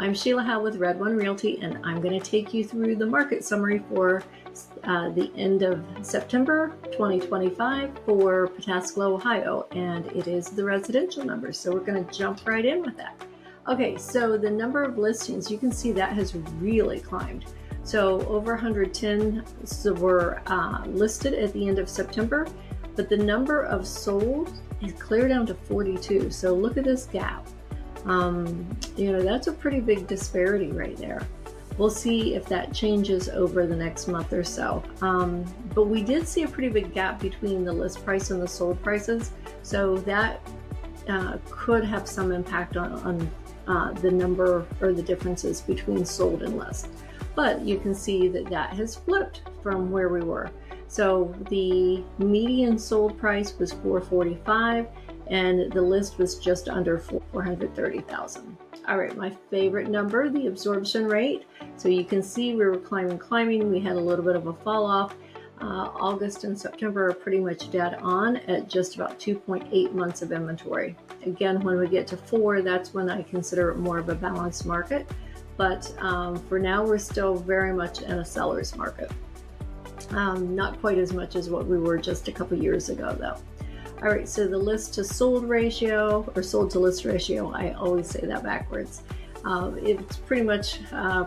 I'm Sheila Howell with Red One Realty, and I'm going to take you through the market summary for the end of September 2025 for Pataskala, Ohio, and it is the residential numbers. So we're going to jump right in with that. Okay, so the number of listings, you can see that has really climbed. So over 110 were listed at the end of September, but the number of sold is clear down to 42. So look at this gap. That's a pretty big disparity right there. We'll see if that changes over the next month or so. But we did see a pretty big gap between the list price and the sold prices. So that could have some impact on the number or the differences between sold and list. But you can see that that has flipped from where we were. So the median sold price was $445 and the list was just under $430,000. All right, my favorite number, the absorption rate. So you can see we were climbing. We had a little bit of a fall off. August and September are pretty much dead on at just about 2.8 months of inventory. Again, when we get to 4, that's when I consider it more of a balanced market. But for now, we're still very much in a seller's market. Not quite as much as what we were just a couple years ago, though. All right, so the list to sold ratio, or sold to list ratio, I always say that backwards. It's pretty much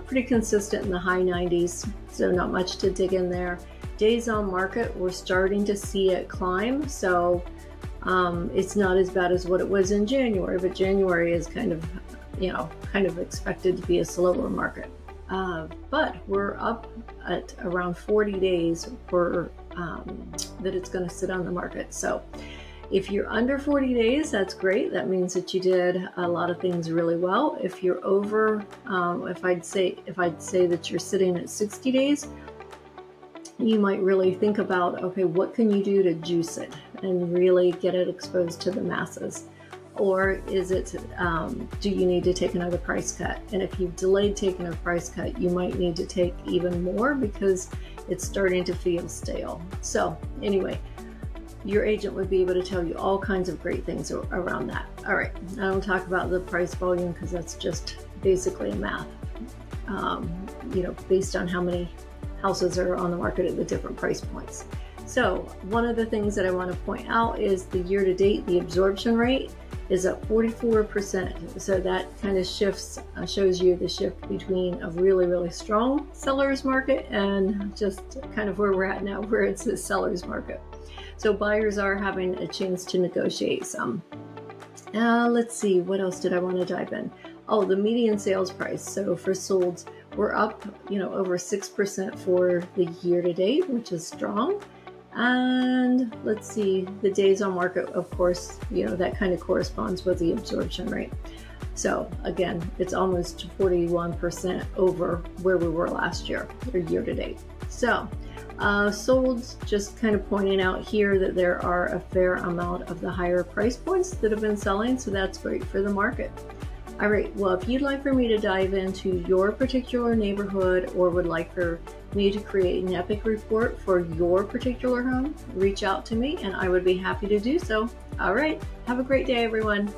pretty consistent in the high 90s, so not much to dig in there. Days on market, we're starting to see it climb, so it's not as bad as what it was in January, but January is kind of expected to be a slower market. But we're up at around 40 days for that it's going to sit on the market. So if you're under 40 days, that's great. That means that you did a lot of things really well. If you're over, if I'd say that you're sitting at 60 days, you might really think about, okay, what can you do to juice it and really get it exposed to the masses? Or is it, do you need to take another price cut? And if you've delayed taking a price cut, you might need to take even more because it's starting to feel stale. So anyway, your agent would be able to tell you all kinds of great things around that. All right, I don't talk about the price volume because that's just basically a math, based on how many houses are on the market at the different price points. So one of the things that I want to point out is the year to date, the absorption rate is up 44%. So that kind of shows you the shift between a really, really strong seller's market and just kind of where we're at now, where it's a seller's market. So buyers are having a chance to negotiate some. Let's see, what else did I want to dive in? Oh, the median sales price. So for solds, we're up, over 6% for the year to date, which is strong. And let's see, the days on market, of course, that kind of corresponds with the absorption rate. So again, it's almost 41% over where we were last year or year to date. So solds, just kind of pointing out here that there are a fair amount of the higher price points that have been selling. So that's great for the market. All right, well, if you'd like for me to dive into your particular neighborhood or would like for me to create an epic report for your particular home, reach out to me and I would be happy to do so. All right, have a great day, everyone.